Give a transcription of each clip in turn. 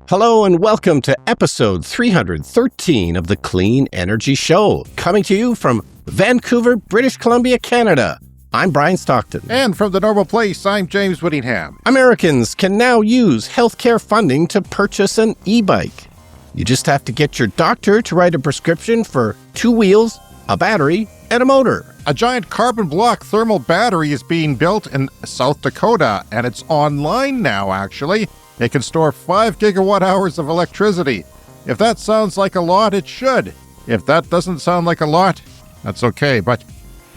Hello and welcome to episode 313 of the Clean Energy Show, coming to you from Vancouver, British Columbia, Canada. I'm Brian Stockton. And from the normal place, I'm James Whittingham. Americans can now use healthcare funding to purchase an e-bike. You just have to get your doctor to write a prescription for 2 wheels, a battery, and a motor. A giant carbon block thermal battery is being built in South Dakota, and it's online now, actually. It can store 5 gigawatt hours of electricity. If that sounds like a lot, it should. If that doesn't sound like a lot, that's okay, but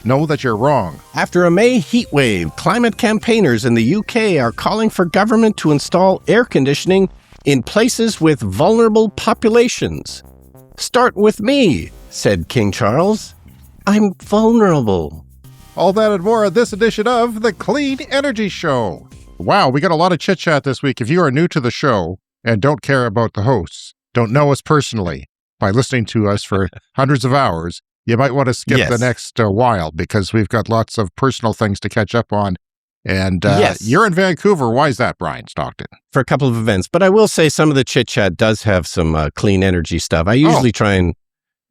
know that you're wrong. After a May heatwave, climate campaigners in the UK are calling for government to install air conditioning in places with vulnerable populations. Start with me, said King Charles. I'm vulnerable. All that and more in this edition of the Clean Energy Show. Wow, we got a lot of chit-chat this week. If you are new to the show and don't care about the hosts, don't know us personally, by listening to us for hundreds of hours, you might want to skip the next while because we've got lots of personal things to catch up on. And you're in Vancouver. Why is that, Brian Stockton? For a couple of events. But I will say some of the chit-chat does have some clean energy stuff. I usually try and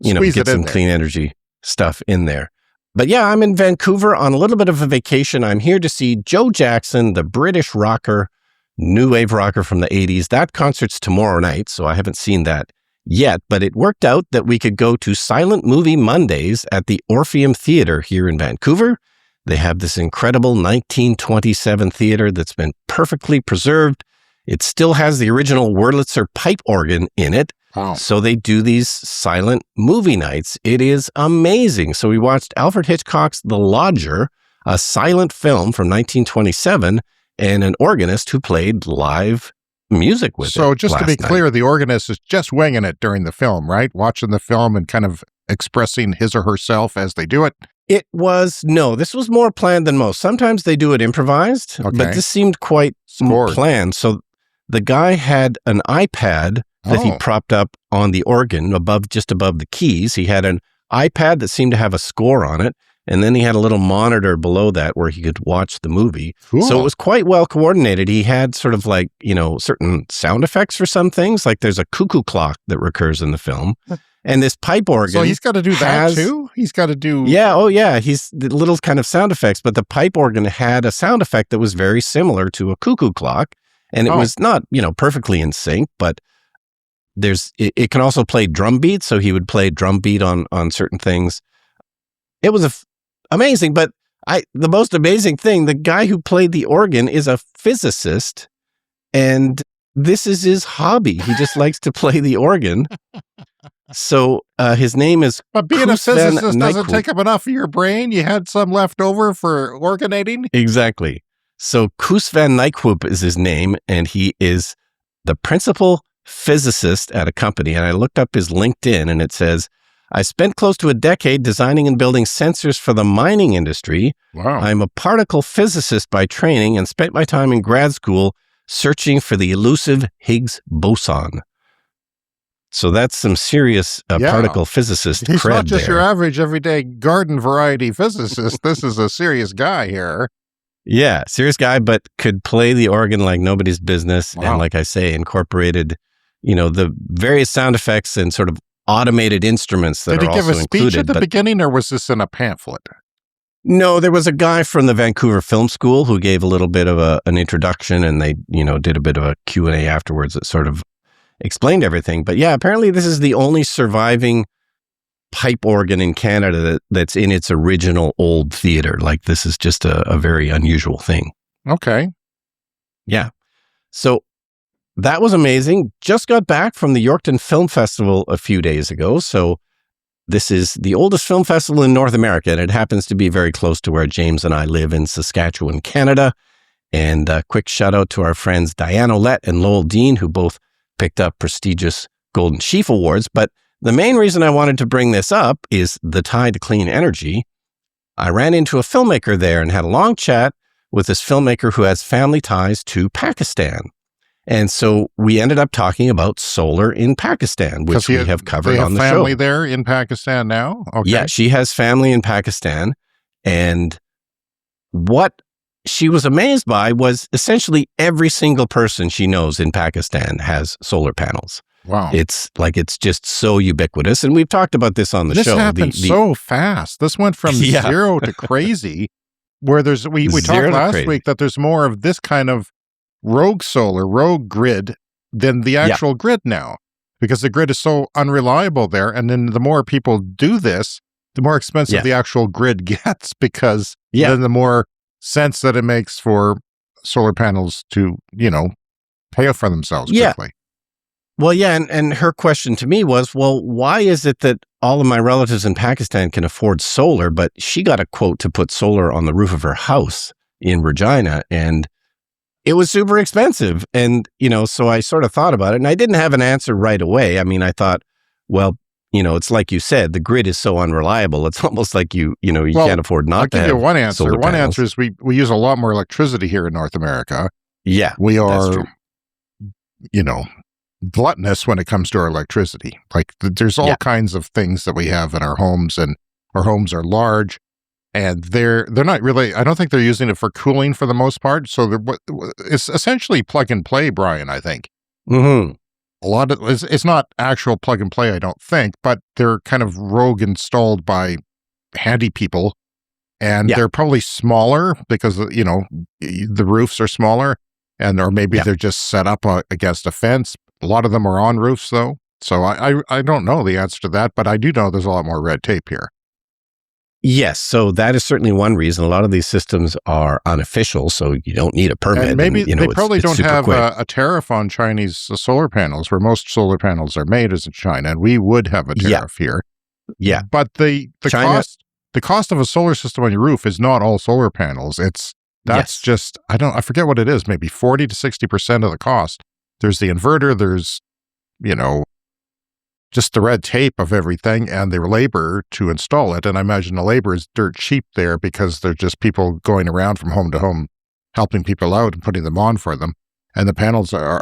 get some clean energy stuff in there. But yeah, I'm in Vancouver on a little bit of a vacation. I'm here to see Joe Jackson, the British rocker, new wave rocker from the 80s. That concert's tomorrow night, so I haven't seen that yet. But it worked out that we could go to Silent Movie Mondays at the Orpheum Theatre here in Vancouver. They have this incredible 1927 theater that's been perfectly preserved. It still has the original Wurlitzer pipe organ in it. Wow. So they do these silent movie nights. It is amazing. So we watched Alfred Hitchcock's The Lodger, a silent film from 1927, and an organist who played live music with it. So just to be clear, the organist is just winging it during the film, right? Watching the film and kind of expressing his or herself as they do it? This was more planned than most. Sometimes they do it improvised, but this seemed quite planned. So the guy had an iPad that he propped up on the organ just above the keys. He had an iPad that seemed to have a score on it. And then he had a little monitor below that where he could watch the movie. Cool. So it was quite well coordinated. He had sort of like, certain sound effects for some things. Like there's a cuckoo clock that recurs in the film. And this pipe organ. So he's got to do that too? He's got to do. Yeah. He's the little kind of sound effects. But the pipe organ had a sound effect that was very similar to a cuckoo clock. And it was not, perfectly in sync, but it can also play drum beat, so he would play drum beat on certain things. It was amazing, but the most amazing thing, the guy who played the organ is a physicist, and this is his hobby. He just likes to play the organ. So his name is But being a physicist doesn't take up enough of your brain? You had some left over for organating? Exactly. So Koos van Nijkhoop is his name, and he is the principal physicist at a company. And I looked up his LinkedIn, and it says, I spent close to a decade designing and building sensors for the mining industry. Wow. I'm a particle physicist by training and spent my time in grad school searching for the elusive Higgs boson. So that's some serious particle physicist cred. He's not just there. Your average everyday garden variety physicist. This is a serious guy here. Yeah, serious guy, but could play the organ like nobody's business. Wow. And like I say, incorporated, the various sound effects and sort of automated instruments that are also included. Did he give a speech at the beginning, or was this in a pamphlet? No, there was a guy from the Vancouver Film School who gave a little bit of an introduction, and they, did a bit of a Q&A afterwards that sort of explained everything. But yeah, apparently this is the only surviving pipe organ in Canada that's in its original old theater. Like this is just a very unusual thing. Okay. Yeah. So that was amazing. Just got back from the Yorkton Film Festival a few days ago. So this is the oldest film festival in North America, and it happens to be very close to where James and I live in Saskatchewan, Canada. And a quick shout out to our friends Diane Olette and Lowell Dean, who both picked up prestigious Golden Sheaf Awards. But the main reason I wanted to bring this up is the tie to clean energy. I ran into a filmmaker there and had a long chat with this filmmaker who has family ties to Pakistan. And so we ended up talking about solar in Pakistan, which we have covered on the show. They have family there in Pakistan now? Okay. Yeah, she has family in Pakistan. And what she was amazed by was essentially every single person she knows in Pakistan has solar panels. Wow. It's just so ubiquitous. And we've talked about this on the show. This happened so fast. This went from zero to crazy, where we talked last week that there's more of this kind of rogue grid than the actual grid now, because the grid is so unreliable there. And then the more people do this, the more expensive the actual grid gets, because then the more sense that it makes for solar panels to, pay for themselves quickly. Well, and her question to me was, well, why is it that all of my relatives in Pakistan can afford solar, but she got a quote to put solar on the roof of her house in Regina, and it was super expensive. And, so I sort of thought about it, and I didn't have an answer right away. I mean, I thought, well, it's like you said, the grid is so unreliable. It's almost like you can't afford not to have. I'll give you one answer. Solar one panels. answer is we use a lot more electricity here in North America. Yeah, we are, gluttonous when it comes to our electricity. Like there's all kinds of things that we have in our homes, and our homes are large, and they're not really, I don't think they're using it for cooling for the most part. So it's essentially plug and play, Brian, I think. Mm-hmm. A lot of it's not actual plug and play, I don't think, but they're kind of rogue installed by handy people, and they're probably smaller because the roofs are smaller, or maybe they're just set up against a fence. A lot of them are on roofs, though, so I don't know the answer to that, but I do know there's a lot more red tape here. Yes, so that is certainly one reason. A lot of these systems are unofficial, so you don't need a permit. And maybe they probably don't have a tariff on Chinese solar panels, where most solar panels are made is in China, and we would have a tariff here. Yeah, but the cost of a solar system on your roof is not all solar panels. That's just I forget what it is, maybe 40 to 60% of the cost. There's the inverter, there's just the red tape of everything and the labor to install it. And I imagine the labor is dirt cheap there, because they're just people going around from home to home, helping people out and putting them on for them. And the panels are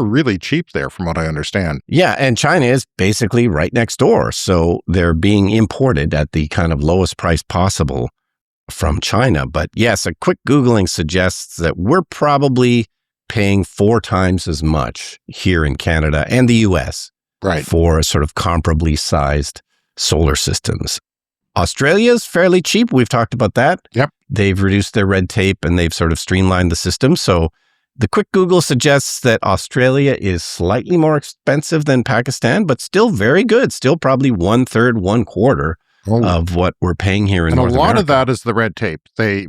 really cheap there, from what I understand. Yeah, and China is basically right next door. So they're being imported at the kind of lowest price possible from China. But yes, a quick Googling suggests that we're probably paying 4 times as much here in Canada and the US for sort of comparably sized solar systems. Australia's fairly cheap. We've talked about that. Yep. They've reduced their red tape and they've sort of streamlined the system. So the quick Google suggests that Australia is slightly more expensive than Pakistan, but still very good. Still probably 1/3, 1/4 of what we're paying here in North America. And a lot of that is the red tape.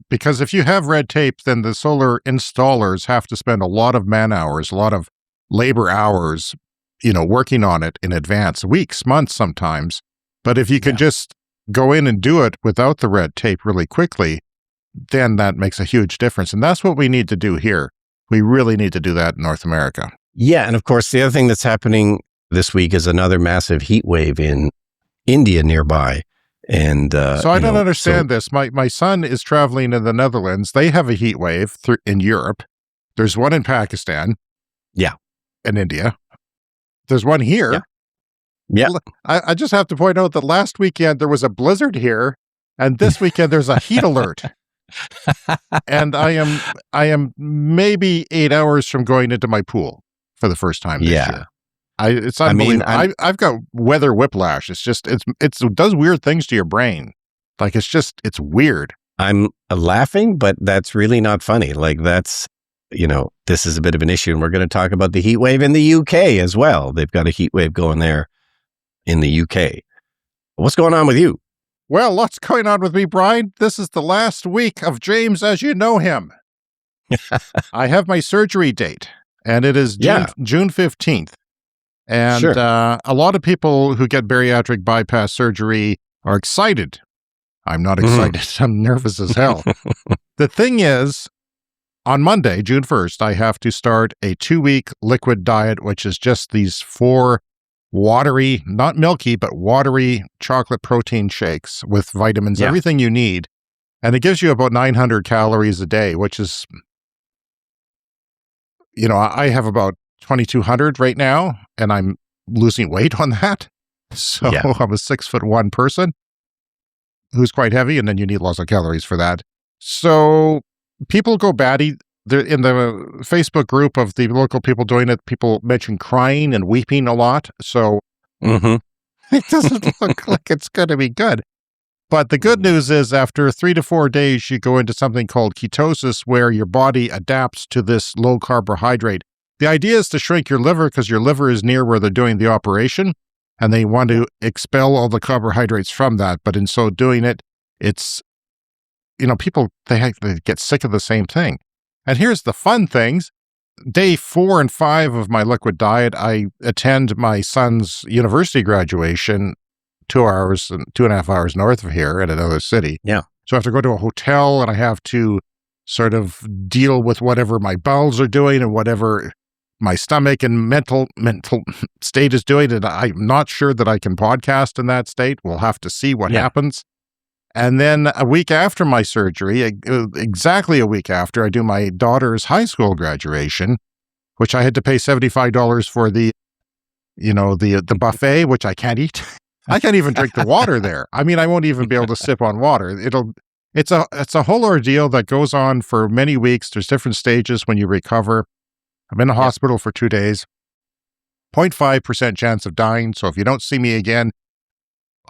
Because if you have red tape, then the solar installers have to spend a lot of man hours, a lot of labor hours, working on it in advance, weeks, months sometimes. But if you can just go in and do it without the red tape really quickly, then that makes a huge difference. And that's what we need to do here. We really need to do that in North America. Yeah. And of course, the other thing that's happening this week is another massive heat wave in India nearby. And so I don't understand this. My son is traveling in the Netherlands. They have a heat wave in Europe. There's one in Pakistan. Yeah. And India. There's one here. Yeah. I just have to point out that last weekend there was a blizzard here, and this weekend there's a heat alert. And I am maybe 8 hours from going into my pool for the first time this year. It's unbelievable. I've got weather whiplash. It's just, it does weird things to your brain. Like, it's weird. I'm laughing, but that's really not funny. Like, that's, this is a bit of an issue. And we're going to talk about the heat wave in the UK as well. They've got a heat wave going there in the UK. What's going on with you? Well, lots going on with me, Brian. This is the last week of James as you know him. I have my surgery date, and it is June 15th. And a lot of people who get bariatric bypass surgery are excited. I'm not excited. I'm nervous as hell. The thing is, on Monday, June 1st, I have to start a 2-week liquid diet, which is just these 4 watery, not milky, but watery chocolate protein shakes with vitamins, everything you need. And it gives you about 900 calories a day, which is, I have about 2,200 right now, and I'm losing weight on that. So I'm a 6'1" person who's quite heavy, and then you need lots of calories for that. So people go batty. In the Facebook group of the local people doing it, people mention crying and weeping a lot. So it doesn't look like it's going to be good. But the good news is after 3 to 4 days, you go into something called ketosis, where your body adapts to this low carbohydrate. The idea is to shrink your liver because your liver is near where they're doing the operation, and they want to expel all the carbohydrates from that. But in so doing it, it's, people, they get sick of the same thing. And here's the fun things. Day 4 and 5 of my liquid diet, I attend my son's university graduation 2.5 hours north of here in another city. Yeah. So I have to go to a hotel and I have to sort of deal with whatever my bowels are doing and whatever my stomach and mental state is doing. And I'm not sure that I can podcast in that state. We'll have to see what happens. And then a week after my surgery, exactly a week after, I do my daughter's high school graduation, which I had to pay $75 for the buffet, which I can't eat. I can't even drink the water there. I mean, I won't even be able to sip on water. It's a whole ordeal that goes on for many weeks. There's different stages when you recover. I'm in the hospital for 2 days, 0.5% chance of dying. So if you don't see me again,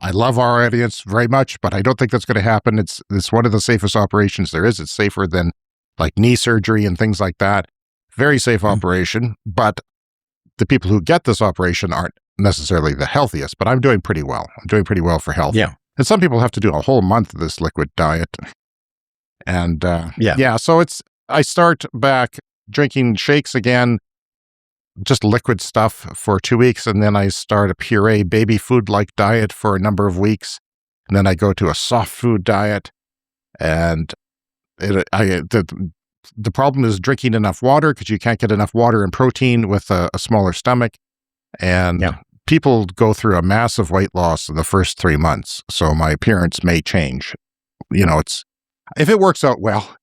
I love our audience very much, but I don't think that's going to happen. It's one of the safest operations there is. It's safer than like knee surgery and things like that. Very safe operation, but the people who get this operation aren't necessarily the healthiest, but I'm doing pretty well. I'm doing pretty well for health. Yeah. And some people have to do a whole month of this liquid diet. And so I start back drinking shakes again, just liquid stuff for 2 weeks. And then I start a puree baby food like diet for a number of weeks. And then I go to a soft food diet. And the problem is drinking enough water because you can't get enough water and protein with a smaller stomach. And people go through a massive weight loss in the first 3 months. So my appearance may change. It's if it works out well.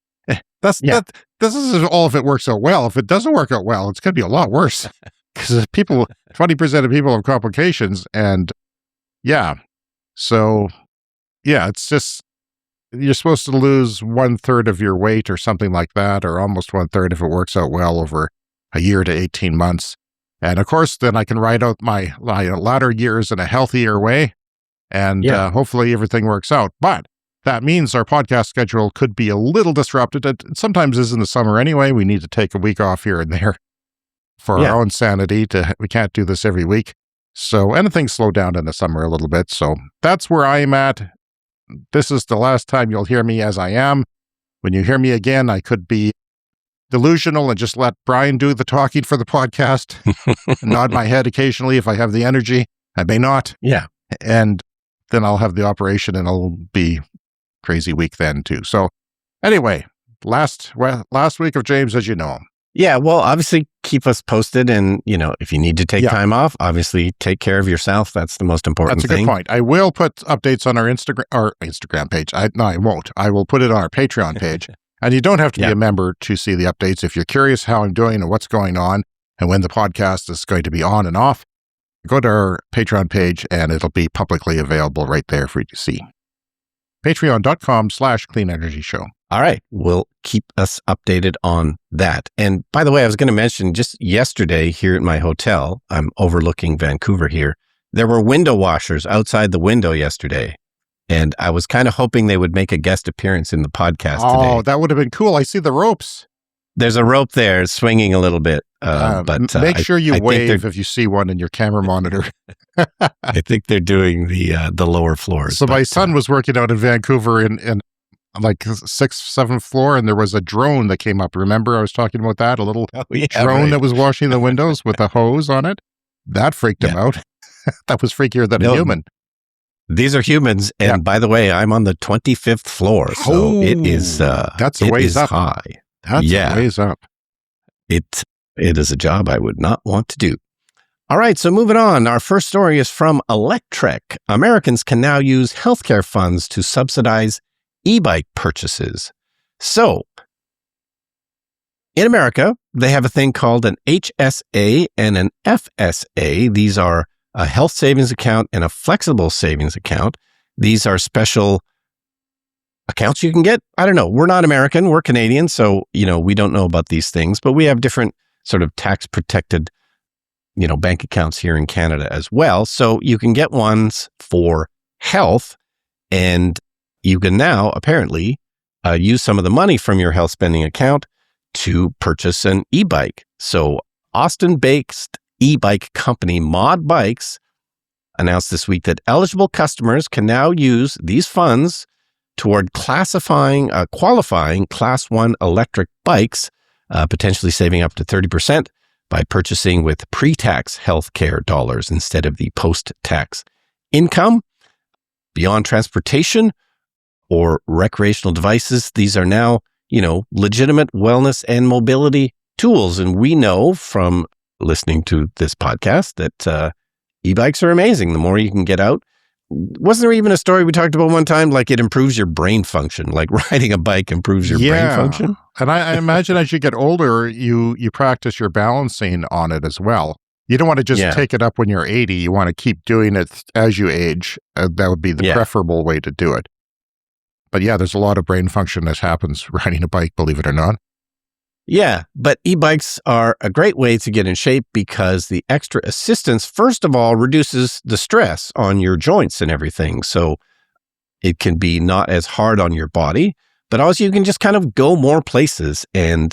This is all if it works out well. If it doesn't work out well, it's going to be a lot worse because 20% of people have complications. And it's just, you're supposed to lose 1/3 of your weight or something like that, or almost 1/3 if it works out well over a year to 18 months. And of course, then I can ride out my latter years in a healthier way. And hopefully everything works out. But that means our podcast schedule could be a little disrupted. It sometimes is in the summer anyway. We need to take a week off here and there for our own sanity. We can't do this every week. So anything slow down in the summer a little bit. So that's where I am at. This is the last time you'll hear me as I am. When you hear me again, I could be delusional and just let Brian do the talking for the podcast. Nod my head occasionally if I have the energy. I may not. Yeah. And then I'll have the operation and it'll be crazy week then too. So anyway, last week of James, as you know. Yeah, well, obviously keep us posted, and if you need to take time off, obviously take care of yourself. That's the most important thing. That's a good point. I will put updates on our Instagram page. No, I won't. I will put it on our Patreon page. And you don't have to be a member to see the updates. If you're curious how I'm doing and what's going on and when the podcast is going to be on and off, go to our Patreon page and it'll be publicly available right there for you to see. Patreon.com/Clean Energy Show. All right. We'll keep us updated on that. And by the way, I was going to mention just yesterday here at my hotel, I'm overlooking Vancouver here. There were window washers outside the window yesterday. And I was kind of hoping they would make a guest appearance in the podcast today. Oh, that would have been cool. I see the ropes. There's a rope there swinging a little bit. But make sure you wave if you see one in your camera monitor. I think they're doing the lower floors. So my son was working out in Vancouver in like 6th, 7th floor, and there was a drone that came up. Remember I was talking about that? A little drone that was washing the windows with a hose on it? That freaked him out. That was freakier than a human. These are humans, and by the way, I'm on the 25th floor, so it is that's a ways up. High. That's a ways up. It is a job I would not want to do. All right, so moving on. Our first story is from Electrek. Americans can now use healthcare funds to subsidize e-bike purchases. So, in America, they have a thing called an HSA and an FSA. These are a health savings account and a flexible savings account. These are special accounts you can get. I don't know. We're not American. We're Canadian. So, we don't know about these things, but we have different sort of tax protected, bank accounts here in Canada as well. So you can get ones for health, and you can now apparently use some of the money from your health spending account to purchase an e-bike. So Austin-based e-bike company Mod Bikes announced this week that eligible customers can now use these funds toward qualifying Class 1 electric bikes, potentially saving up to 30% by purchasing with pre-tax healthcare dollars instead of the post-tax income. Beyond transportation or recreational devices, these are now, legitimate wellness and mobility tools. And we know from listening to this podcast that e-bikes are amazing. The more you can get out. Wasn't there even a story we talked about one time, like it improves your brain function, like riding a bike improves your brain function? And I imagine as you get older, you practice your balancing on it as well. You don't want to just take it up when you're 80. You want to keep doing it as you age. That would be the preferable way to do it. But there's a lot of brain function that happens riding a bike, believe it or not. Yeah, but e-bikes are a great way to get in shape because the extra assistance, first of all, reduces the stress on your joints and everything. So it can be not as hard on your body, but also you can just kind of go more places. And,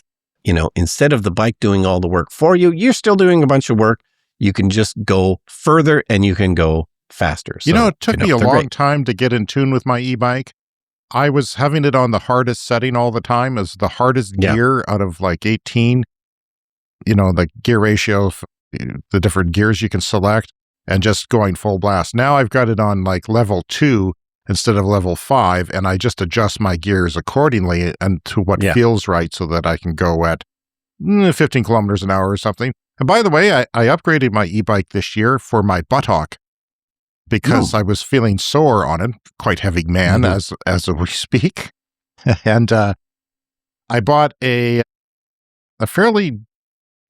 instead of the bike doing all the work for you, you're still doing a bunch of work. You can just go further and you can go faster. So, it took me a long time to get in tune with my e-bike. I was having it on the hardest setting all the time, as the hardest gear out of like 18, the gear ratio, the different gears you can select, and just going full blast. Now I've got it on like level 2 instead of level 5, and I just adjust my gears accordingly and to what feels right so that I can go at 15 kilometers an hour or something. And by the way, I upgraded my e-bike this year for my buttock, because I was feeling sore on it, quite heavy man as we speak. And I bought a fairly,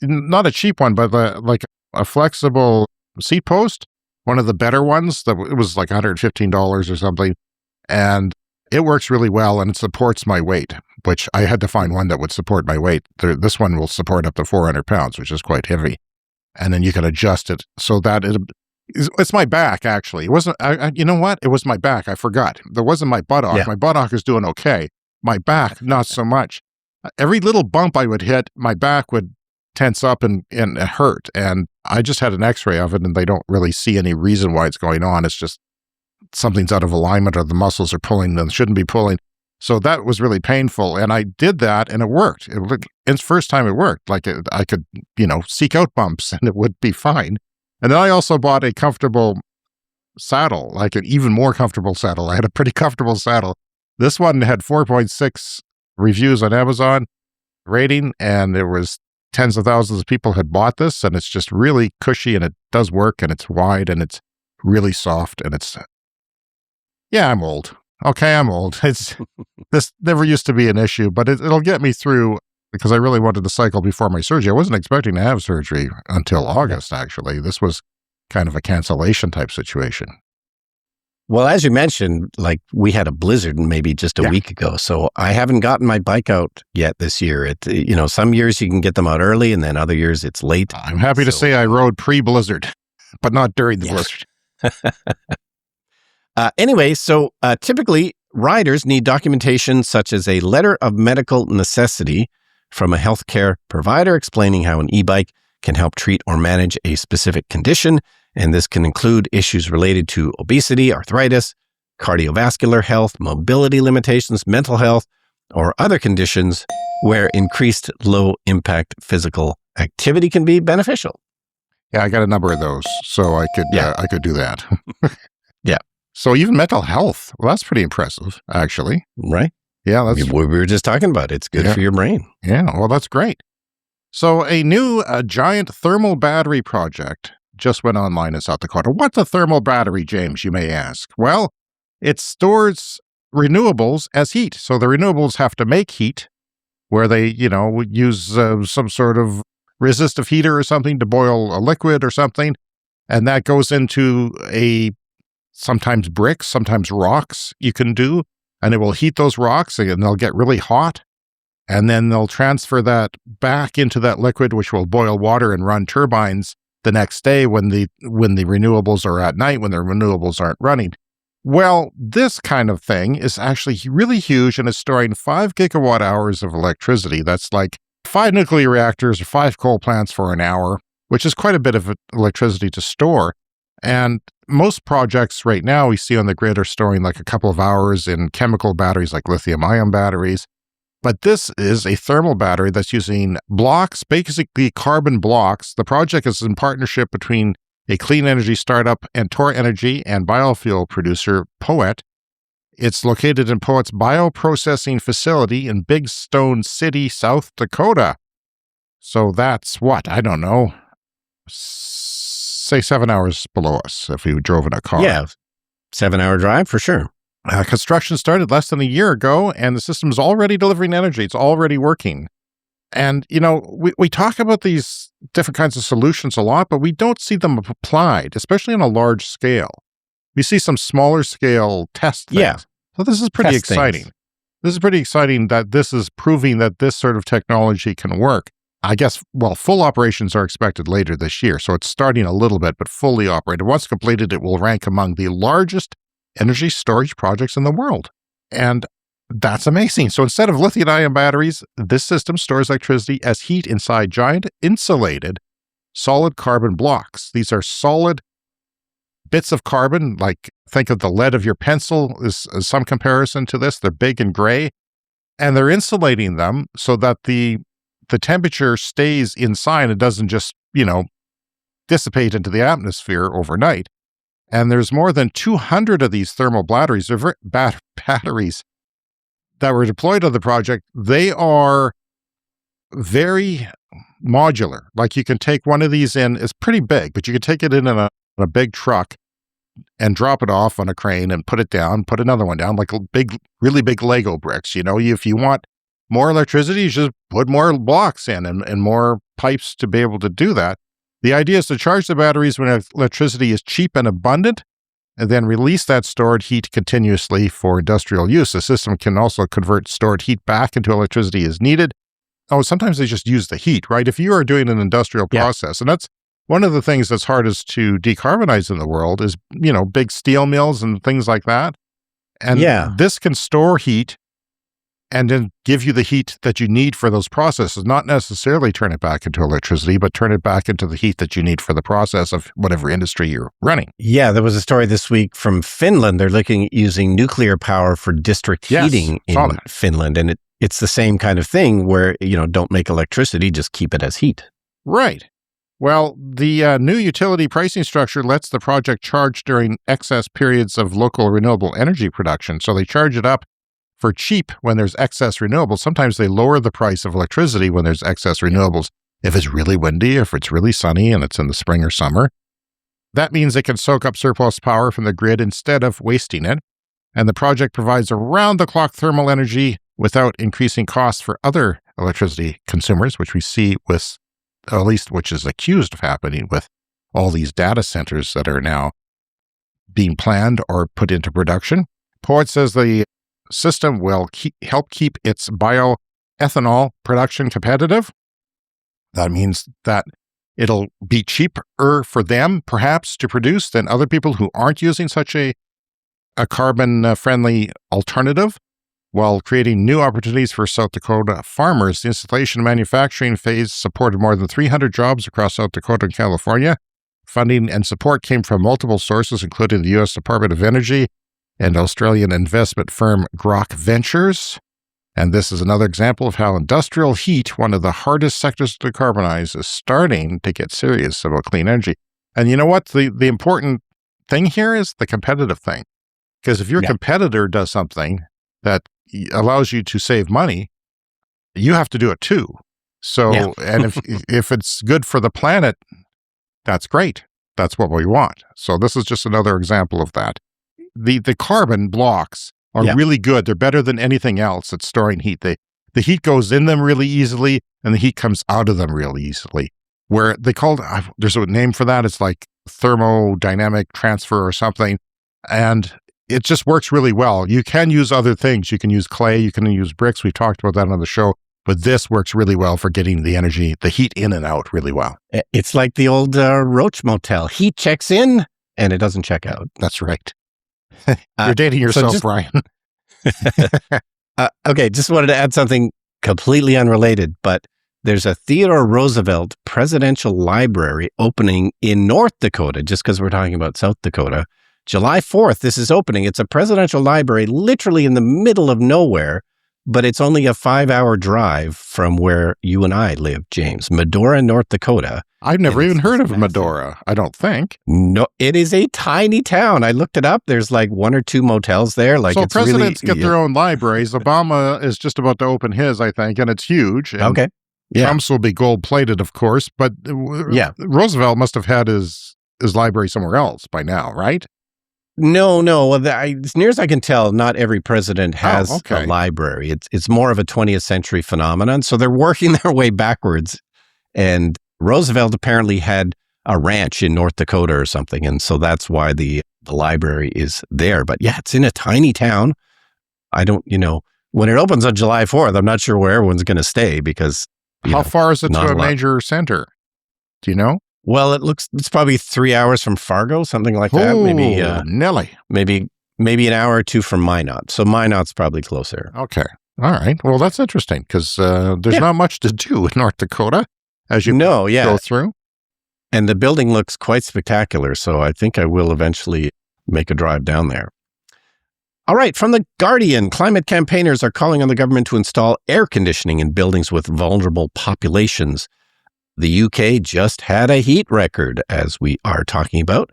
not a cheap one, but like a flexible seat post, one of the better ones. It was like $115 or something. And it works really well, and it supports my weight, which I had to find one that would support my weight. This one will support up to 400 pounds, which is quite heavy. And then you can adjust it so that it's my back, actually. It wasn't, you know what? It was my back. I forgot. That wasn't my buttock. Yeah. My buttock is doing okay. My back, not so much. Every little bump I would hit, my back would tense up and hurt. And I just had an x-ray of it, and they don't really see any reason why it's going on. It's just something's out of alignment, or the muscles are pulling and shouldn't be pulling. So that was really painful. And I did that, and it worked. It's the first time it worked. Like I could, seek out bumps, and it would be fine. And then I also bought a comfortable saddle, like an even more comfortable saddle. I had a pretty comfortable saddle. This one had 4.6 reviews on Amazon rating, and there was tens of thousands of people had bought this, and it's just really cushy, and it does work, and it's wide, and it's really soft, and I'm old. Okay, I'm old. This never used to be an issue, but it'll get me through, because I really wanted to cycle before my surgery. I wasn't expecting to have surgery until August, actually. This was kind of a cancellation type situation. Well, as you mentioned, like we had a blizzard maybe just a week ago, so I haven't gotten my bike out yet this year. Some years you can get them out early, and then other years it's late. I'm happy to say I rode pre-blizzard, but not during the blizzard. Anyway, so typically riders need documentation such as a letter of medical necessity from a healthcare provider explaining how an e-bike can help treat or manage a specific condition. And this can include issues related to obesity, arthritis, cardiovascular health, mobility limitations, mental health, or other conditions where increased low-impact physical activity can be beneficial. Yeah, I got a number of those, so I could do that. Yeah. So even mental health, well, that's pretty impressive, actually. Right? Yeah, that's what we were just talking about. It's good for your brain. Yeah, well, that's great. So a new giant thermal battery project just went online in South Dakota. What's a thermal battery, James, you may ask? Well, it stores renewables as heat. So the renewables have to make heat, where they, would use some sort of resistive heater or something to boil a liquid or something. And that goes into sometimes bricks, sometimes rocks you can do. and it will heat those rocks and they'll get really hot. And then they'll transfer that back into that liquid, which will boil water and run turbines the next day when the renewables are at night, when the renewables aren't running. Well, this kind of thing is actually really huge and is storing 5 gigawatt hours of electricity. That's like 5 nuclear reactors or 5 coal plants for an hour, which is quite a bit of electricity to store. And most projects right now we see on the grid are storing like a couple of hours in chemical batteries like lithium-ion batteries. But this is a thermal battery that's using blocks, basically carbon blocks. The project is in partnership between a clean energy startup, Antor Energy, and biofuel producer, Poet. It's located in Poet's bioprocessing facility in Big Stone City, South Dakota. So that's what? I don't know. Say 7 hours below us if we drove in a car. Yeah, 7-hour drive for sure. Construction started less than a year ago, and the system is already delivering energy. It's already working. And, we talk about these different kinds of solutions a lot, but we don't see them applied, especially on a large scale. We see some smaller scale test things. Yeah. So this is pretty exciting. Things. This is pretty exciting that this is proving that this sort of technology can work. I guess, full operations are expected later this year, so it's starting a little bit, but fully operated. Once completed, it will rank among the largest energy storage projects in the world. And that's amazing. So instead of lithium-ion batteries, this system stores electricity as heat inside giant insulated solid carbon blocks. These are solid bits of carbon, like think of the lead of your pencil is some comparison to this. They're big and gray, and they're insulating them so that the temperature stays inside and doesn't just, dissipate into the atmosphere overnight. And there's more than 200 of these thermal batteries that were deployed on the project. They are very modular. Like you can take one of these in, it's pretty big, but you can take it in a big truck and drop it off on a crane and put it down, put another one down, like really big Lego bricks. If you want more electricity, you just put more blocks in and more pipes to be able to do that. The idea is to charge the batteries when electricity is cheap and abundant, and then release that stored heat continuously for industrial use. The system can also convert stored heat back into electricity as needed. Oh, sometimes they just use the heat, right? If you are doing an industrial process, and that's one of the things that's hardest to decarbonize in the world is, big steel mills and things like that. And this can store heat and then give you the heat that you need for those processes, not necessarily turn it back into electricity, but turn it back into the heat that you need for the process of whatever industry you're running. Yeah, there was a story this week from Finland. They're looking at using nuclear power for district heating in Finland. And it's the same kind of thing where, don't make electricity, just keep it as heat. Right. Well, the new utility pricing structure lets the project charge during excess periods of local renewable energy production. So they charge it up for cheap when there's excess renewables. Sometimes they lower the price of electricity when there's excess renewables. If it's really windy, if it's really sunny and it's in the spring or summer, that means they can soak up surplus power from the grid instead of wasting it. And the project provides around-the-clock thermal energy without increasing costs for other electricity consumers, which we see with, at least which is accused of happening with all these data centers that are now being planned or put into production. Poet says the system will help keep its bioethanol production competitive. That means that it'll be cheaper for them, perhaps, to produce than other people who aren't using such a carbon-friendly alternative, while creating new opportunities for South Dakota farmers. The installation and manufacturing phase supported more than 300 jobs across South Dakota and California. Funding and support came from multiple sources, including the U.S. Department of Energy and Australian investment firm Grok Ventures. And this is another example of how industrial heat, one of the hardest sectors to decarbonize, is starting to get serious about clean energy. And you know what? The important thing here is the competitive thing. Because if your competitor does something that allows you to save money, you have to do it too. So, and if it's good for the planet, that's great. That's what we want. So this is just another example of that. The carbon blocks are really good. They're better than anything else at storing heat. The heat goes in them really easily, and the heat comes out of them really easily. Where they called, there's a name for that. It's like thermodynamic transfer or something. And it just works really well. You can use other things. You can use clay, you can use bricks. We've talked about that on the show, but this works really well for getting the energy, the heat in and out really well. It's like the old Roach Motel. Heat checks in and it doesn't check out. That's right. You're dating yourself, Brian. Okay, just wanted to add something completely unrelated, but there's a Theodore Roosevelt Presidential Library opening in North Dakota, just because we're talking about South Dakota. July 4th, this is opening. It's a presidential library literally in the middle of nowhere, but it's only a 5-hour drive from where you and I live, James. Medora, North Dakota. I've never even heard of Medora, I don't think. No, it is a tiny town. I looked it up. There's like 1 or 2 motels there. Like, so it's presidents really, get their own libraries. Obama is just about to open his, I think, and it's huge. And okay. Yeah. Trump's will be gold-plated, of course, but Roosevelt must have had his library somewhere else by now, right? No. Well, as near as I can tell, not every president has a library. It's more of a 20th century phenomenon. So they're working their way backwards. And Roosevelt apparently had a ranch in North Dakota or something. And so that's why the library is there. But yeah, it's in a tiny town. I don't, when it opens on July 4th, I'm not sure where everyone's going to stay because... How far is it to a major center? Do you know? Well, it's probably 3 hours from Fargo, something like that. Maybe Nelly. Maybe an hour or 2 from Minot. So Minot's probably closer. Okay. All right. Well, that's interesting because there's not much to do in North Dakota as you go through. And the building looks quite spectacular. So I think I will eventually make a drive down there. All right, from The Guardian, climate campaigners are calling on the government to install air conditioning in buildings with vulnerable populations. The UK just had a heat record, as we are talking about.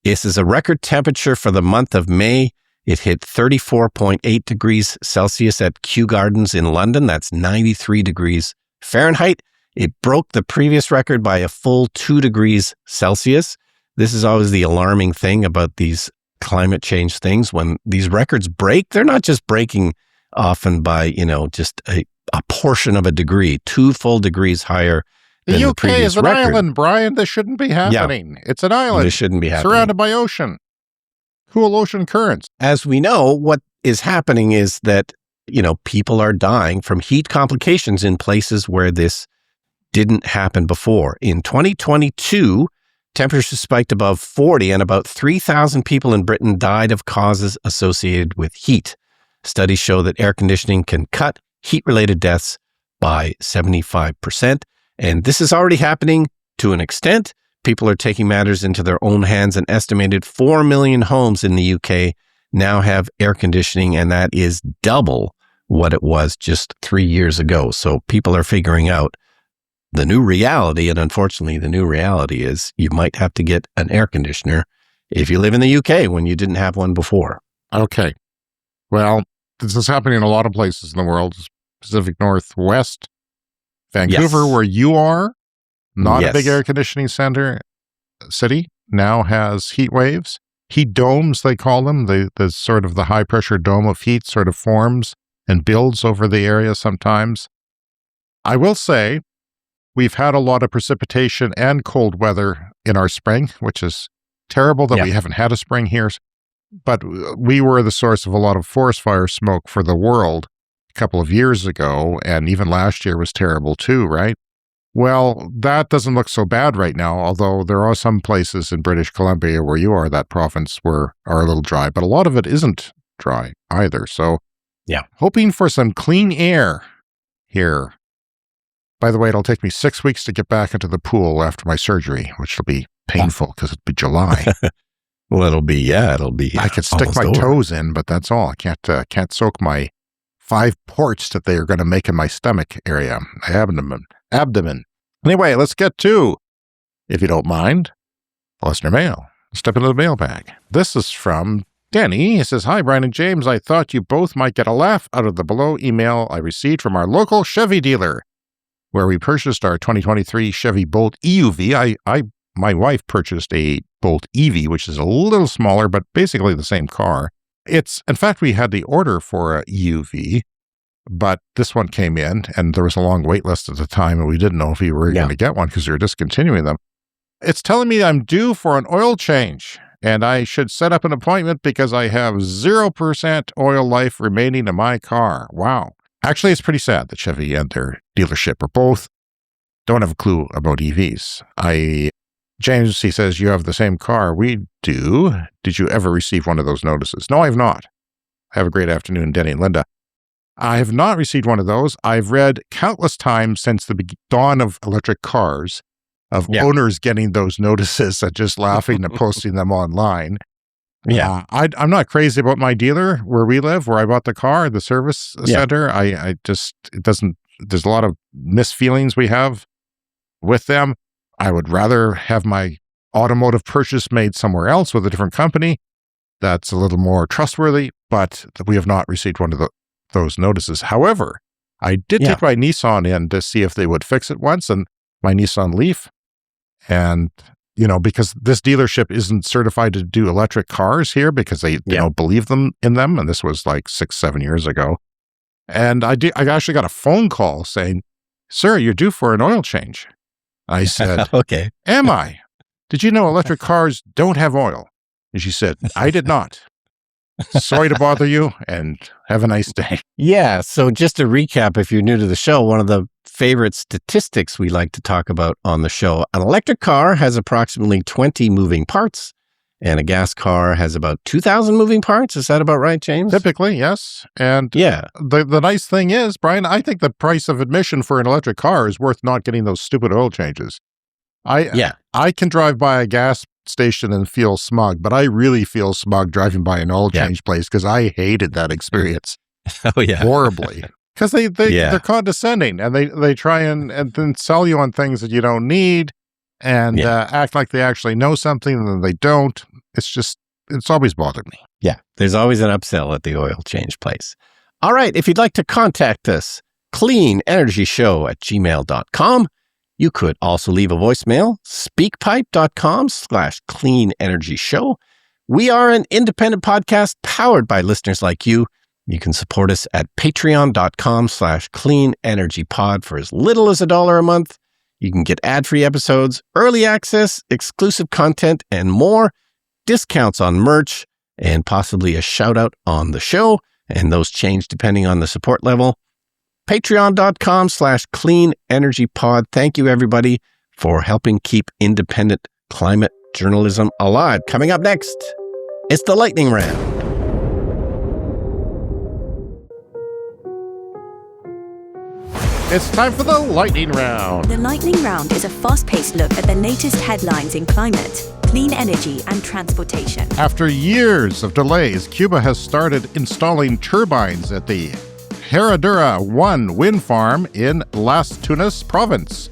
This is a record temperature for the month of May. It hit 34.8 degrees Celsius at Kew Gardens in London. That's 93 degrees Fahrenheit. It broke the previous record by a full 2 degrees Celsius. This is always the alarming thing about these climate change things. When these records break, they're not just breaking often by, just a portion of a degree, 2 full degrees higher than the UK is an island, Brian. This shouldn't be happening. Yeah, it's an island. This shouldn't be happening. Surrounded by ocean. Cool ocean currents. As we know, what is happening is that, people are dying from heat complications in places where this didn't happen before. In 2022, temperatures spiked above 40 and about 3,000 people in Britain died of causes associated with heat. Studies show that air conditioning can cut heat-related deaths by 75%. And this is already happening to an extent. People are taking matters into their own hands. An estimated 4 million homes in the UK now have air conditioning, and that is double what it was just 3 years ago. So people are figuring out the new reality, and unfortunately, the new reality is you might have to get an air conditioner if you live in the UK when you didn't have one before. Okay. Well, this is happening in a lot of places in the world, Pacific Northwest, Vancouver, where you are, not a big air conditioning city, now has heat waves. Heat domes, they call them. The sort of the high-pressure dome of heat sort of forms and builds over the area sometimes. I will say, we've had a lot of precipitation and cold weather in our spring, which is terrible that we haven't had a spring here. But we were the source of a lot of forest fire smoke for the world a couple of years ago, and even last year was terrible too, right? Well, that doesn't look so bad right now, although there are some places in British Columbia where you are, that province, are a little dry, but a lot of it isn't dry either. So, hoping for some clean air here. By the way, it'll take me 6 weeks to get back into the pool after my surgery, which will be painful because it'll be July. Well, it'll be. I could stick my toes in, but that's all. I can't soak my 5 ports that they are going to make in my stomach area, abdomen. Anyway, let's get to, if you don't mind, listener mail. Step into the mailbag. This is from Denny. He says, "Hi, Brian and James. I thought you both might get a laugh out of the below email I received from our local Chevy dealer, where we purchased our 2023 Chevy Bolt EUV. My wife purchased a Bolt EV, which is a little smaller, but basically the same car. In fact, we had the order for a EUV, but this one came in, and there was a long wait list at the time, and we didn't know if we were going to get one because we were discontinuing them. It's telling me I'm due for an oil change and I should set up an appointment because I have 0% oil life remaining in my car. Wow. Actually, it's pretty sad that Chevy and their dealership are both don't have a clue about EVs. James, he says, you have the same car. We do. Did you ever receive one of those notices? No, I have not. Have a great afternoon, Denny and Linda. I have not received one of those. I've read countless times since the dawn of electric cars of owners getting those notices and just laughing and posting them online. Yeah. I'm not crazy about my dealer where we live, where I bought the car, the service center. There's a lot of misfeelings we have with them. I would rather have my automotive purchase made somewhere else with a different company that's a little more trustworthy, but we have not received one of those notices. However, I did take my Nissan in to see if they would fix it once, and my Nissan Leaf. And, because this dealership isn't certified to do electric cars here because they don't believe in them. And this was like 6-7 years ago. And I actually got a phone call saying, sir, you're due for an oil change. I said, okay. Am I? Did you know electric cars don't have oil? And she said, I did not. Sorry to bother you, and have a nice day. Yeah, so just to recap, if you're new to the show, one of the favorite statistics we like to talk about on the show, an electric car has approximately 20 moving parts, and a gas car has about 2,000 moving parts. Is that about right, James? Typically, yes. And the nice thing is, Brian, I think the price of admission for an electric car is worth not getting those stupid oil changes. I can drive by a gas station and feel smug, but I really feel smug driving by an oil change place because I hated that experience. Horribly. Because they're condescending, and they try and then sell you on things that you don't need and act like they actually know something and then they don't. It's always bothered me. Yeah, there's always an upsell at the oil change place. All right, if you'd like to contact us, cleanenergyshow@gmail.com. You could also leave a voicemail, speakpipe.com/cleanenergyshow. We are an independent podcast powered by listeners like you. You can support us at patreon.com/cleanenergypod for as little as $1 a month. You can get ad-free episodes, early access, exclusive content, and more, discounts on merch, and possibly a shout out on the show. And those change depending on the support level. Patreon.com/cleanenergypod. Thank you, everybody, for helping keep independent climate journalism alive. Coming up next, it's the lightning round. It's time for the lightning round. The lightning round is a fast-paced look at the latest headlines in climate, clean energy, and transportation. After years of delays, Cuba has started installing turbines at the Herradura 1 wind farm in Las Tunas province.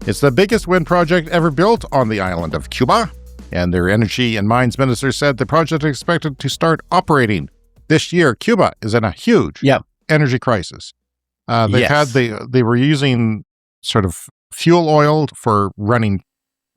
It's the biggest wind project ever built on the island of Cuba, and their energy and mines minister said the project is expected to start operating this year. Cuba is in a huge energy crisis. They were using sort of fuel oil for running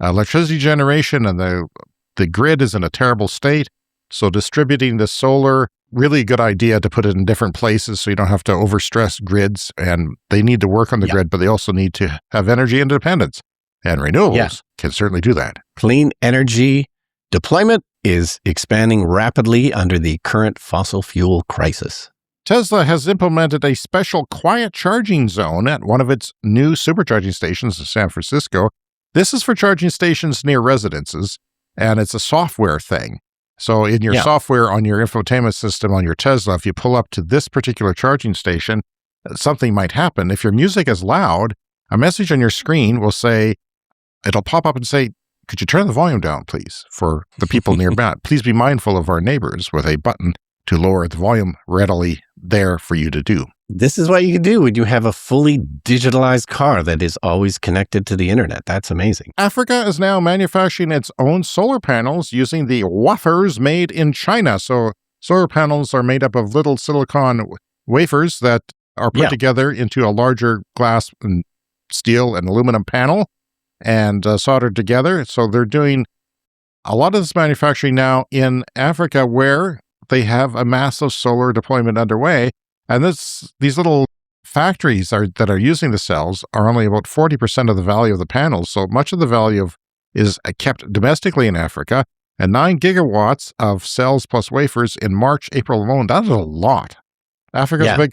electricity generation, and the grid is in a terrible state. So distributing the solar, really good idea to put it in different places so you don't have to overstress grids. And they need to work on the grid, but they also need to have energy independence. And renewables can certainly do that. Clean energy deployment is expanding rapidly under the current fossil fuel crisis. Tesla has implemented a special quiet charging zone at one of its new supercharging stations in San Francisco. This is for charging stations near residences, and it's a software thing. So in your software on your infotainment system on your Tesla, if you pull up to this particular charging station, something might happen. If your music is loud, a message on your screen will say, it'll pop up and say, could you turn the volume down, please, for the people nearby? Please be mindful of our neighbors, with a button to lower the volume readily there for you to do. This is what you can do when you have a fully digitalized car that is always connected to the internet. That's amazing. Africa is now manufacturing its own solar panels using the wafers made in China. So solar panels are made up of little silicon wafers that are put together into a larger glass and steel and aluminum panel and soldered together. So they're doing a lot of this manufacturing now in Africa, where they have a massive solar deployment underway. And these little factories that are using the cells are only about 40% of the value of the panels. So much of the value is kept domestically in Africa. and 9 gigawatts of cells plus wafers in March, April alone. That is a lot. Africa's a big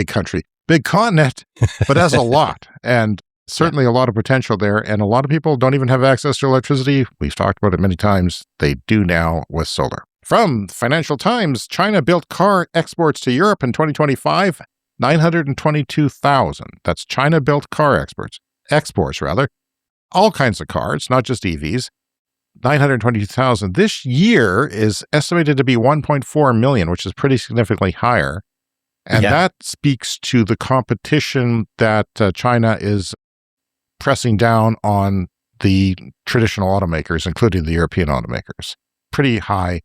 continent, but that's a lot. And certainly a lot of potential there. And a lot of people don't even have access to electricity. We've talked about it many times. They do now with solar. From Financial Times, China built car exports to Europe in 2025, 922,000. That's China built car exports. All kinds of cars, not just EVs. 922,000. This year is estimated to be 1.4 million, which is pretty significantly higher. And that speaks to the competition that China is pressing down on the traditional automakers, including the European automakers. Pretty high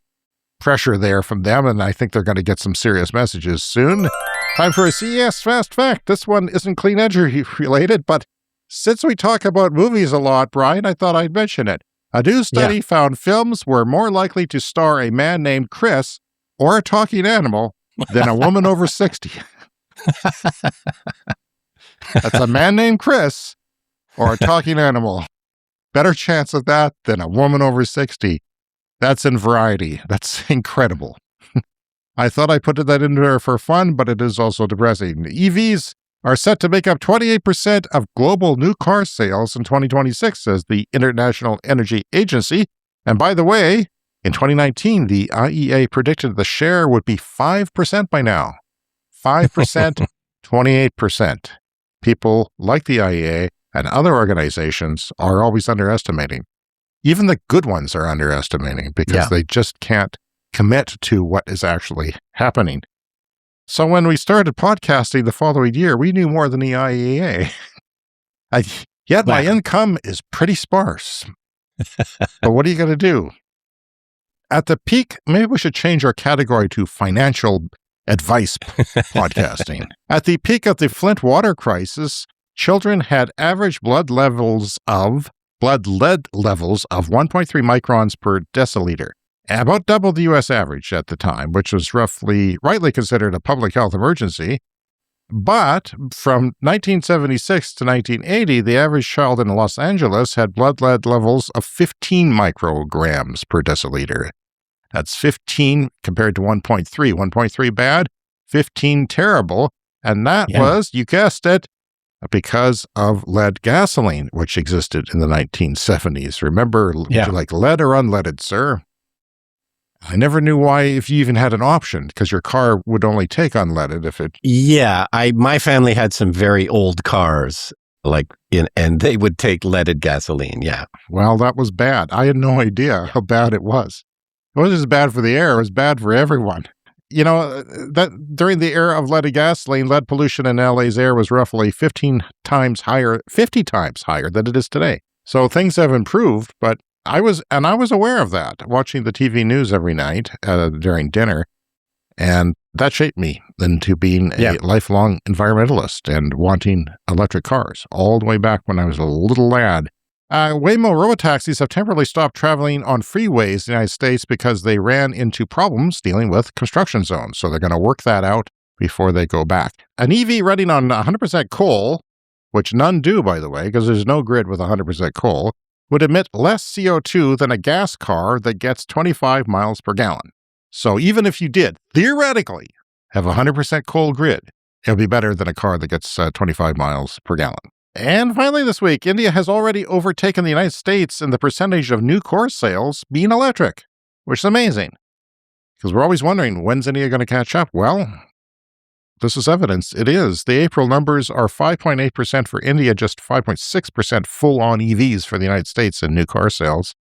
pressure there from them, and I think they're going to get some serious messages soon. Time for a CES Fast Fact. This one isn't clean energy related, but since we talk about movies a lot, Brian, I thought I'd mention it. A new study found films were more likely to star a man named Chris or a talking animal than a woman over 60. That's a man named Chris or a talking animal. Better chance of that than a woman over 60. That's in Variety. That's incredible. I thought I put that in there for fun, but it is also depressing. EVs are set to make up 28% of global new car sales in 2026, says the International Energy Agency. And by the way, in 2019, the IEA predicted the share would be 5% by now. 5%, 28%. People like the IEA and other organizations are always underestimating. Even the good ones are underestimating because they just can't commit to what is actually happening. So when we started podcasting the following year, we knew more than the IEA. Yet my income is pretty sparse. But what are you going to do? At the peak, maybe we should change our category to financial advice podcasting. At the peak of the Flint water crisis, children had average blood lead levels of 1.3 microns per deciliter. About double the U.S. average at the time, which was rightly considered a public health emergency. But from 1976 to 1980, the average child in Los Angeles had blood lead levels of 15 micrograms per deciliter. That's 15 compared to 1.3. 1.3 bad, 15 terrible. And that was, you guessed it, because of lead gasoline, which existed in the 1970s. Remember, would you like lead or unleaded, sir? I never knew why, if you even had an option, because your car would only take unleaded if it... Yeah, my family had some very old cars, and they would take leaded gasoline, Well, that was bad. I had no idea how bad it was. It wasn't just bad for the air, it was bad for everyone. You know, that during the era of leaded gasoline, lead pollution in LA's air was roughly 50 times higher than it is today. So things have improved, but I was aware of that, watching the TV news every night during dinner, and that shaped me into being a lifelong environmentalist and wanting electric cars, all the way back when I was a little lad. Waymo robotaxis have temporarily stopped traveling on freeways in the United States because they ran into problems dealing with construction zones, so they're going to work that out before they go back. An EV running on 100% coal, which none do, by the way, because there's no grid with 100% coal, would emit less CO2 than a gas car that gets 25 miles per gallon. So even if you did, theoretically, have a 100% coal grid, it'll be better than a car that gets 25 miles per gallon. And finally this week, India has already overtaken the United States in the percentage of new car sales being electric, which is amazing. Because we're always wondering, when's India going to catch up? Well, this is evidence. It is. The April numbers are 5.8% for India, just 5.6% full-on EVs for the United States in new car sales.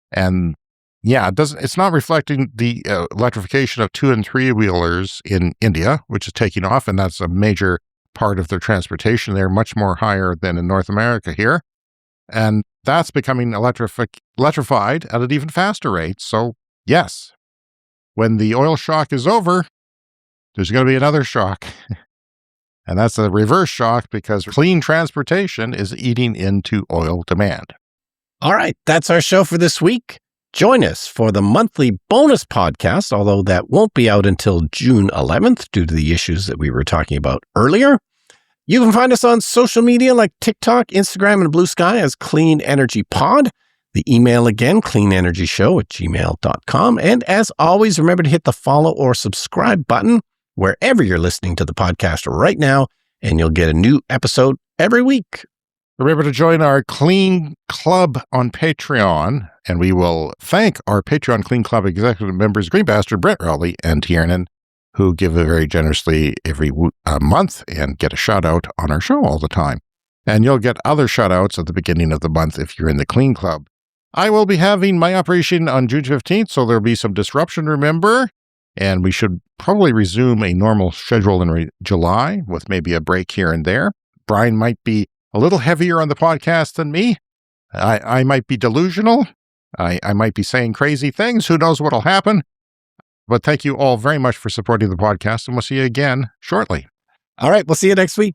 And it's not reflecting the electrification of 2- and 3-wheelers in India, which is taking off, and that's a major part of their transportation. They're much more higher than in North America here. And that's becoming electrified at an even faster rate. So, yes, when the oil shock is over, there's going to be another shock. And that's a reverse shock because clean transportation is eating into oil demand. All right, that's our show for this week. Join us for the monthly bonus podcast, although that won't be out until June 11th due to the issues that we were talking about earlier. You can find us on social media like TikTok, Instagram, and Blue Sky as Clean Energy Pod. The email again, cleanenergyshow@gmail.com. And as always, remember to hit the follow or subscribe button wherever you're listening to the podcast right now, and you'll get a new episode every week. Remember to join our Clean Club on Patreon, and we will thank our Patreon Clean Club executive members, Green Bastard, Brett Rowley, and Tiernan, who give very generously every month and get a shout out on our show all the time. And you'll get other shout outs at the beginning of the month if you're in the Clean Club. I will be having my operation on June 15th, so there'll be some disruption, remember, and we should probably resume a normal schedule in July with maybe a break here and there. Brian might be a little heavier on the podcast than me. I might be delusional. I might be saying crazy things. Who knows what'll happen? But thank you all very much for supporting the podcast, and we'll see you again shortly. All right, we'll see you next week.